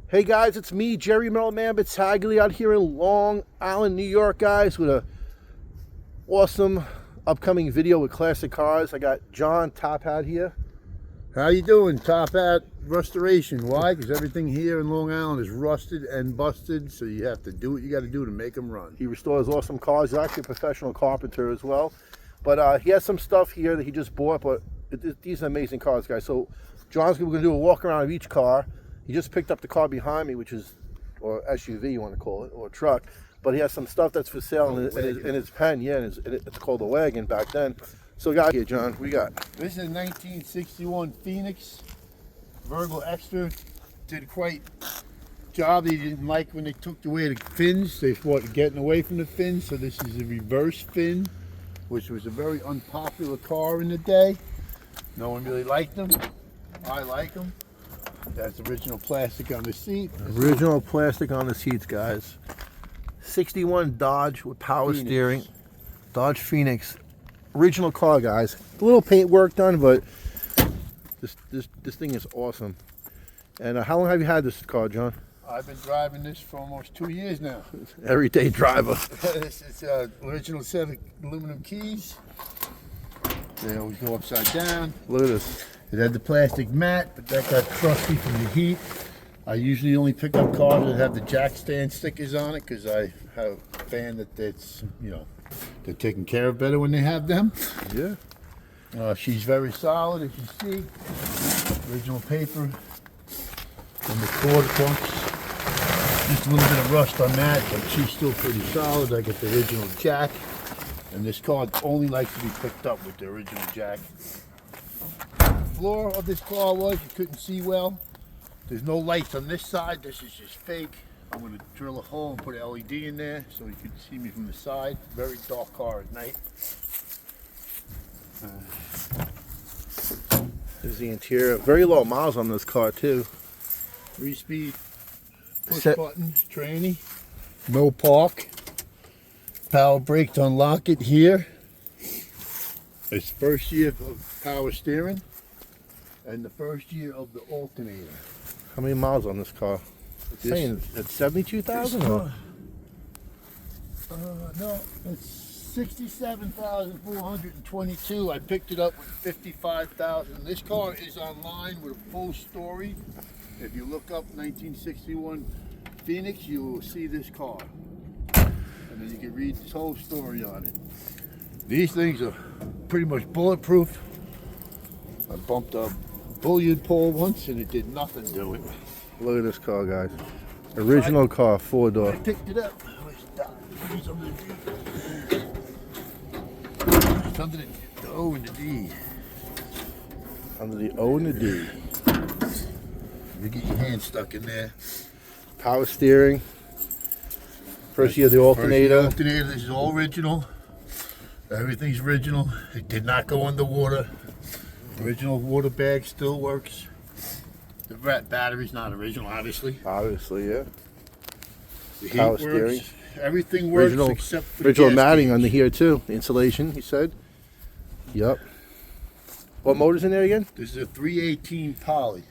Hey guys, it's me, Jerry Metalman Battaglia, out here in Long Island, New York, guys, with a awesome upcoming video with classic cars. I got John Top Hat here. How you doing? Top Hat Restoration. Why? Because everything here in Long Island is rusted and busted, so you have to do what you got to do to make them run. He restores awesome cars. He's actually a professional carpenter as well. But he has some stuff here that he just bought, but these are amazing cars, guys. So John's going to do a walk around of each car. He just picked up the car behind me, which is, or SUV you want to call it, or truck. But he has some stuff that's for sale in his pen. Yeah, it's called a wagon back then. So got here, John. What we got? This is a 1961 Phoenix. Virgil Extra did quite job. They didn't like when they took away the fins. They thought getting away from the fins. So this is a reverse fin, which was a very unpopular car in the day. No one really liked them. I like them. That's original plastic on the seat. Original plastic on the seats, guys. 61 Dodge with power steering. Dodge Phoenix. Original car, guys. A little paint work done, but this thing is awesome. And how long have you had this car, John? I've been driving this for almost 2 years now. Everyday driver. This is original set of aluminum keys. They always go upside down. Look at this. It had the plastic mat, but that got crusty from the heat. I usually only pick up cars that have the jack stand stickers on it because I have a fan that it's, you know, they're taken care of better when they have them. Yeah. She's very solid, as you see. Original paper from the cord trunks. Just a little bit of rust on that, but she's still pretty solid. I got the original jack, and this car only likes to be picked up with the original jack. Floor of this car was, you couldn't see well. There's no lights on this side. This is just fake. I'm going to drill a hole and put an LED in there so you can see me from the side. Very dark car at night. There's the interior. Very low miles on this car too. 3-speed push button tranny. No park. Power brake to unlock it here. It's first year of power steering. And the first year of the alternator. How many miles on this car? It's saying it's 72,000 or? No, it's 67,422. I picked it up with 55,000. This car is online with a full story. If you look up 1961 Phoenix, you will see this car. And then you can read this whole story on it. These things are pretty much bulletproof. I bumped a bulliard pole once and it did nothing to it. Look at this car, guys. Original car, 4-door. I picked it up. It's under the O and the D. Under the O and the D. You get your hand stuck in there. Power steering. First year of the alternator. This is all original. Everything's original. It did not go underwater. Original water bag still works. The battery's not original, obviously. Obviously, yeah. The Power heat steering. works. Everything works except for the original gas matting gauge. under here too. The insulation, he said. Yep. What motor's in there again? This is a 318 poly.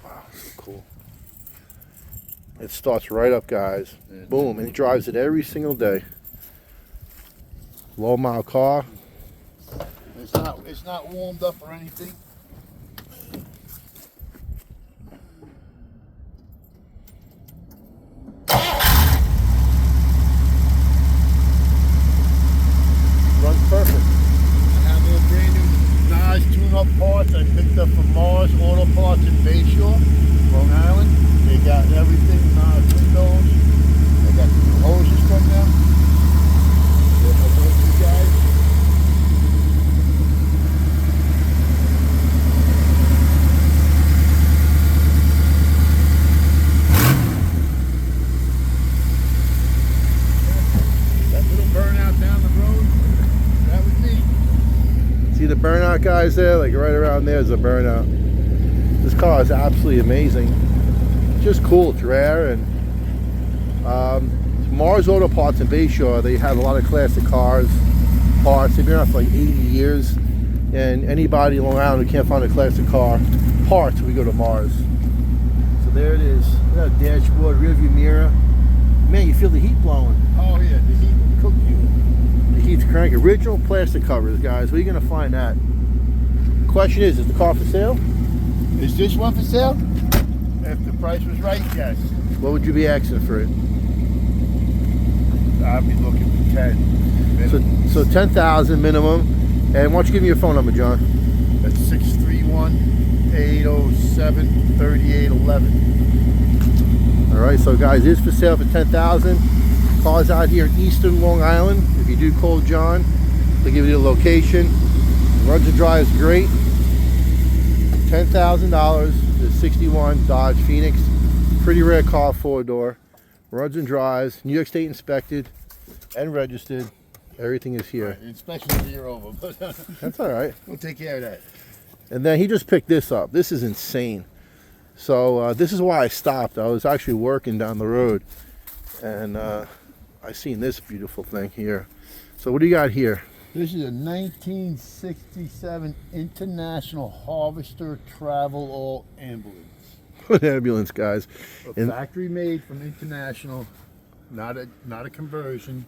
Wow, cool. It starts right up, guys. Yeah. Boom, and he drives it every single day. Low mile car. It's not warmed up or anything. Runs perfect. I have a brand new Dodge tune-up parts I picked up from Mars Auto Parts in Bayshore, Long Island. They got everything, windows. I got the hoses from them. They're my go-to guys. That little burnout down the road, that was me. See the burnout, guys, there? Like right around there is a burnout. This car is absolutely amazing. It's just cool. It's rare. And Mars Auto Parts in Bayshore, they have a lot of classic cars, parts. They've been around for like 80 years. And anybody in Long Island who can't find a classic car, parts, we go to Mars. So there it is. Look at that dashboard, rearview mirror. Man, you feel the heat blowing. Oh yeah, the heat will cook you. The heat's cranking. Original plastic covers, guys. Where are you gonna find that? Question is the car for sale? Is this one for sale? If the price was right, yes. What would you be asking for it? I'd be looking for 10. So 10,000 minimum. And why don't you give me your phone number, John? That's 631-807-3811. All right, so guys, it is for sale for 10,000. Cars out here in Eastern Long Island. If you do call John, they'll give you the location. Runs and drives great. $10,000. The 61 Dodge Phoenix. Pretty rare car, 4-door. Runs and drives. New York State inspected and registered. Everything is here. Right, the inspection's a year over, but That's all right. we'll take care of that. And then he just picked this up. This is insane. So this is why I stopped. I was actually working down the road, and I seen this beautiful thing here. So what do you got here? This is a 1967 International Harvester Travel All Ambulance. An ambulance, guys. A factory made from International, not a conversion.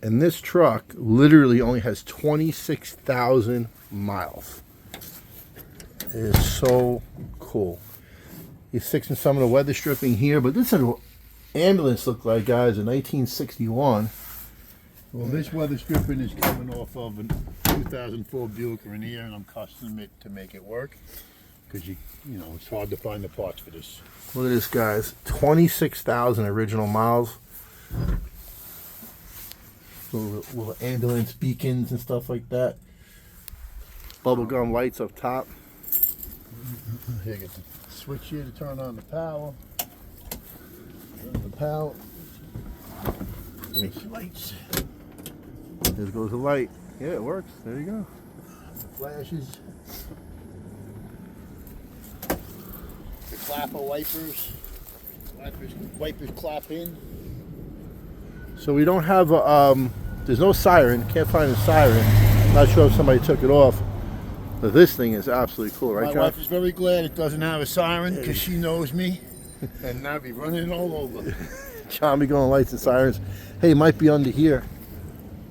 And this truck literally only has 26,000 miles. It is so cool. He's fixing some of the weather stripping here, but this is what ambulance looked like, guys, in 1961. Well, this weather stripping is coming off of a 2004 Buick Rainier, and I'm custom it to make it work. Because you know, it's hard to find the parts for this. Look at this, guys. 26,000 original miles. Little ambulance beacons and stuff like that. Bubblegum lights up top. Here, get the switch here to turn on the power. Turn the power. Lights. There goes the light. Yeah, it works. There you go. Flashes. The clapper wipers. Wipers clap in. So we don't have a, there's no siren. Can't find a siren. Not sure if somebody took it off. But this thing is absolutely cool, right, My John? wife is very glad it doesn't have a siren because she knows me. And I'll be running all over. John be going lights and sirens. Hey, it might be under here.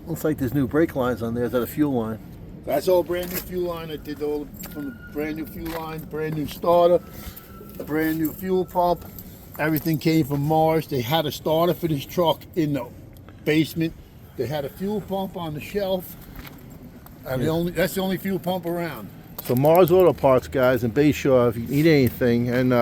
Looks like there's new brake lines on there. Is that a fuel line? That's all brand new fuel line. I did all from the brand new fuel line, brand new starter, a brand new fuel pump. Everything came from Mars. They had a starter for this truck in the basement. They had a fuel pump on the shelf. And that's the only fuel pump around. So Mars Auto Parts, guys, in Bayshore, if you need anything. And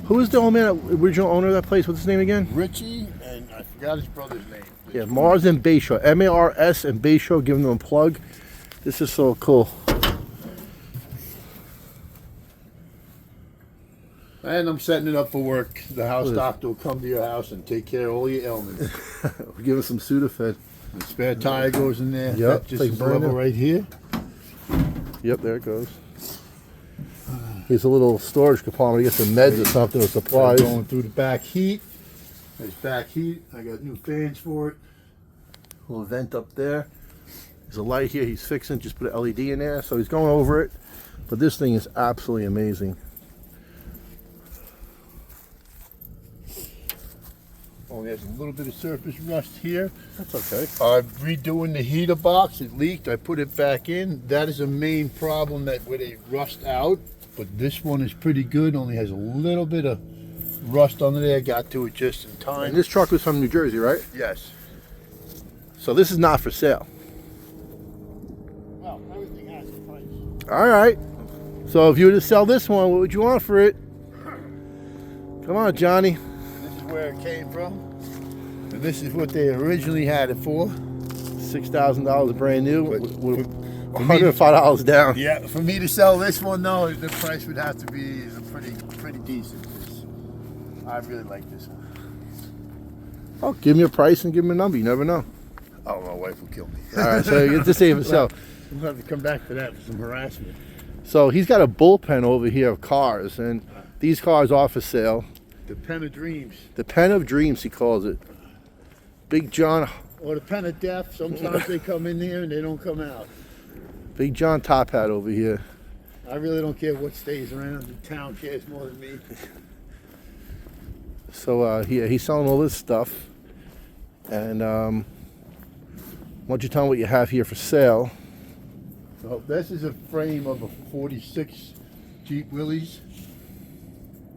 who is the original owner of that place? What's his name again? Richie, and I forgot his brother's name. Yeah, Mars and Bayshore. M-A-R-S and Bayshore, giving them a plug. This is so cool. And I'm setting it up for work. The house doctor will come to your house and take care of all your ailments. Give us some Sudafed. The spare tire goes in there. Yep, Just like a level right here. Yep, there it goes. Here's a little storage compartment. You get some meds or something or supplies. Going through the back heat. There's back heat. I got new fans for it. Little vent up there. There's a light here he's fixing. Just put an LED in there. So he's going over it. But this thing is absolutely amazing. Only has a little bit of surface rust here. That's okay. I'm redoing the heater box. It leaked. I put it back in. That is a main problem where they rust out. But this one is pretty good. Only has a little bit of rust under there. Got to it just in time. And this truck was from New Jersey, right? Yes. So this is not for sale. Well, everything has a price. All right. So if you were to sell this one, what would you want for it? Come on, Johnny. This is where it came from. And this is what they originally had it for. $6,000 brand new with for me to- $105 down. Yeah, for me to sell this one, though, the price would have to be pretty decent. 'Cause I really like this one. Oh, give me a price and give me a number. You never know. Oh, my wife will kill me. All right, so you get to save yourself. We'll have to come back to that for some harassment. So he's got a bullpen over here of cars, and these cars are for sale. The Pen of Dreams. The Pen of Dreams, he calls it. Big John, Or the Pen of Death. Sometimes they come in there and they don't come out. Big John Top Hat over here. I really don't care what stays around. The town cares more than me. So he's selling all this stuff. And why don't you tell him what you have here for sale? So this is a frame of a 46 Jeep Willys,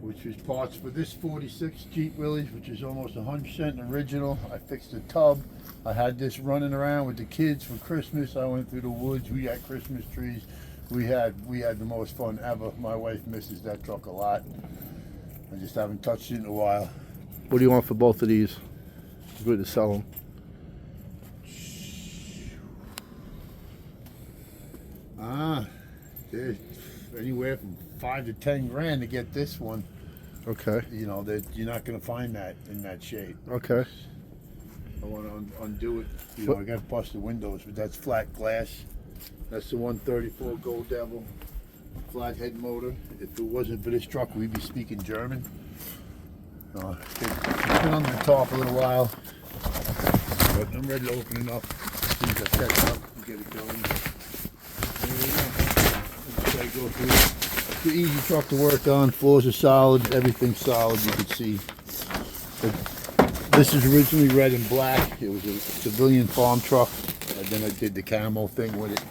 which is parts for this 46 Jeep Willys, which is almost 100% original. I fixed the tub. I had this running around with the kids for Christmas. I went through the woods. We had Christmas trees. We had the most fun ever. My wife misses that truck a lot. I just haven't touched it in a while. What do you want for both of these? Good to sell them. There's anywhere from 5 to 10 grand to get this one. Okay. You know that you're not going to find that in that shape. Okay. I want to undo it. You know, I got busted windows, but that's flat glass. That's the 134 Gold Devil flathead motor. If it wasn't for this truck, we'd be speaking German. It's been on the top a little while, but I'm ready to open it up as soon as I set it up and get it going. There we go. I go through it. It's an easy truck to work on. Floors are solid. Everything's solid. You can see. This is originally red and black. It was a civilian farm truck. And then I did the camo thing with it.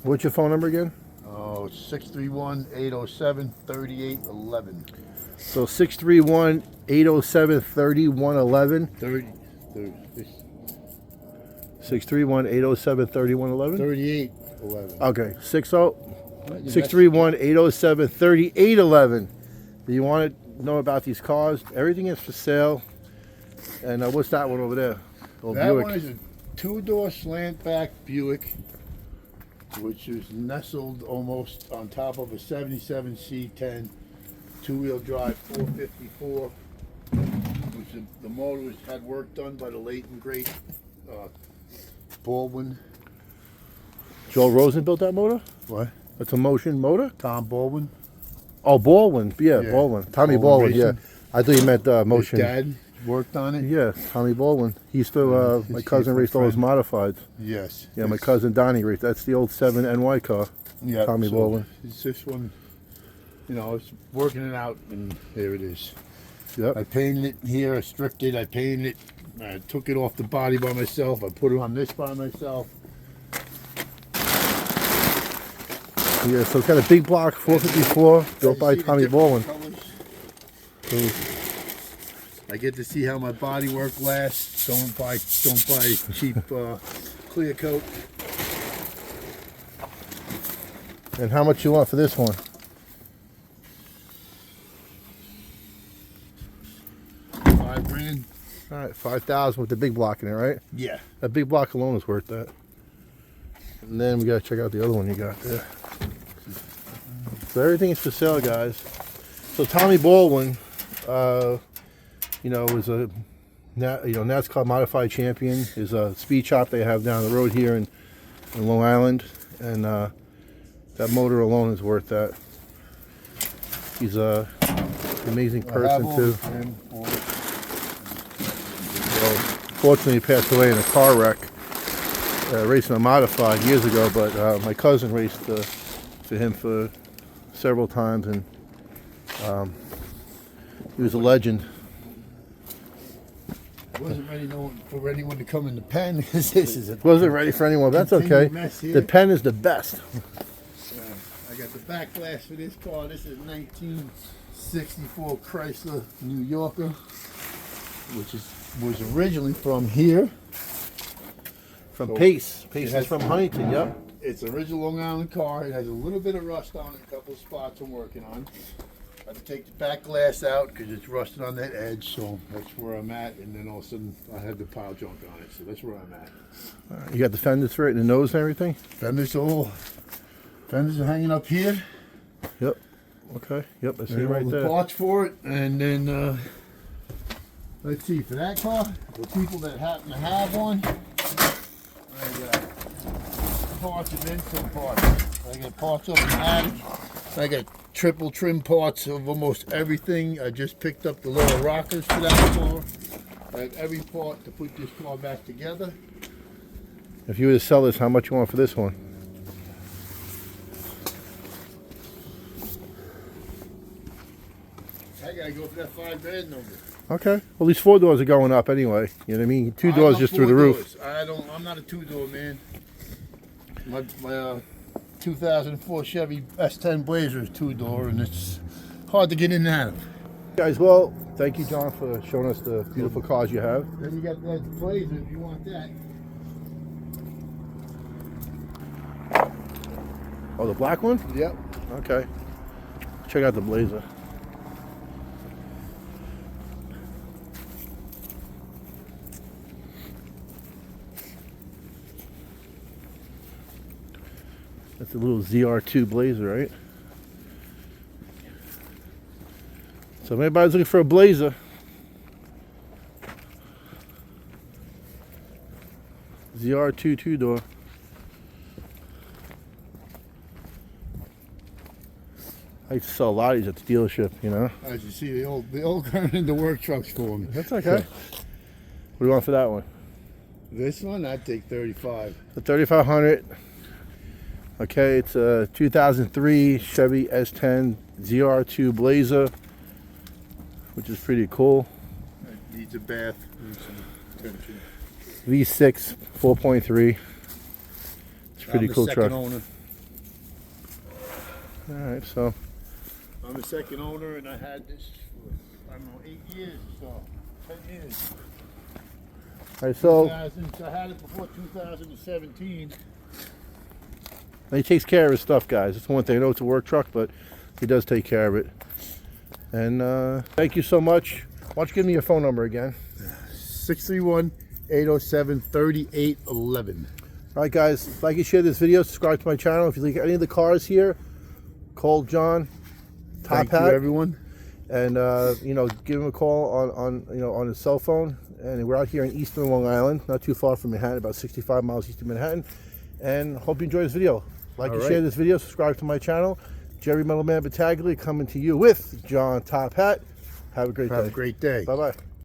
What's your phone number again? Oh, 631-807-3811. So 631-807-3111. 631-807-3111. 3811. Okay, 631-807-3811. Do you want to know about these cars? Everything is for sale. And what's that one over there? Old That Buick. one is a two-door slant-back Buick, which is nestled almost on top of a 77 C10 two-wheel drive 454, which the motor had work done by the late and great Baldwin. Joel Rosen built that motor? What? That's a Motion motor? Tom Baldwin. Oh, Baldwin. Yeah, Yeah. Baldwin. Tommy Baldwin Baldwin, yeah. Racing. I thought you meant Motion. His dad worked on it. Yeah, Tommy Baldwin. He used to, my his cousin raced all his modifieds. Yes. Yeah, my cousin Donnie raced. That's the old 7 NY car. Yeah, Tommy so Baldwin. It's this one. You know, I was working it out, and here it is. Yep. I painted it here, I stripped it, I painted it, I took it off the body by myself, I put it on this by myself. Yeah, so it's got a big block 454 built by See the Tommy different Baldwin. colors? I get to see how my body work lasts. Don't buy cheap clear coat. And how much you want for this one? $5,000. All right, 5,000 with the big block in it, right? Yeah. That big block alone is worth that. And then we gotta check out the other one you got there. So everything is for sale, guys. So Tommy Baldwin, you know, is a NASCAR modified champion. Is a speed shop they have down the road here in Long Island, and that motor alone is worth that. He's a amazing person too. Well, fortunately, he passed away in a car wreck racing a modified years ago. But my cousin raced for him for several times, and he was a legend. Wasn't ready for anyone to come in the pen because this is a Wasn't ready for anyone. That's okay. mess here. The pen is the best. I got the back glass for this car. This is 1964 Chrysler New Yorker, which was originally from here. From So Pace. Pace it is has- from Huntington. Yep. It's an original Long Island car. It has a little bit of rust on it, a couple of spots I'm working on. I had to take the back glass out because it's rusted on that edge, so that's where I'm at. And then all of a sudden, I had the pile junk on it, so that's where I'm at. You got the fenders for it and the nose and everything? Fenders are hanging up here. Yep. Okay. Yep, I see it All right the there. parts for it, and then let's see, for that car, for people that happen to have one, I got parts and then some parts. I got parts up in the attic. I got triple trim parts of almost everything. I just picked up the lower rockers for that car. I have every part to put this car back together. If you were to sell this, how much you want for this one? I gotta go for that $5,000 number. Okay. Well, these 4 doors are going up anyway. You know what I mean? 2 doors just through the roof. I'm not a 2-door man. My 2004 Chevy S10 Blazer is 2-door, and it's hard to get in and out of. Guys, well, thank you, John, for showing us the beautiful cars you have. Then you got that Blazer if you want that. Oh, the black one? Yep. Okay. Check out the Blazer. That's a little ZR2 Blazer, right? So if anybody's looking for a Blazer, ZR2 2-door. I used to sell a lot of these at the dealership, you know. As you see, the old coming into work trucks for me. That's okay. What do you want for that one? This one, I'd take 35. The 3500. Okay, it's a 2003 Chevy S10 ZR2 Blazer, which is pretty cool. It needs a bath, needs some attention. V6 4.3. It's a pretty cool truck. Owner. All right, so I'm the second owner, and I had this for, I don't know, 8 years or so, 10 years. all right, so I had it before 2017. he takes care of his stuff, guys. That's one thing. I know it's a work truck, but he does take care of it. And thank you so much. Why don't you give me your phone number again? 631-807-3811. All right, guys. Like and share this video. Subscribe to my channel. If you like any of the cars here, call John Top Thank Hat. you, everyone. And you know, give him a call on his cell phone. And we're out here in Eastern Long Island, not too far from Manhattan, about 65 miles east of Manhattan. And hope you enjoy this video. Like and share this video. Subscribe to my channel. Jerry Metalman Battaglia coming to you with John Top Hat. Have a great day. Have a great day. Bye bye.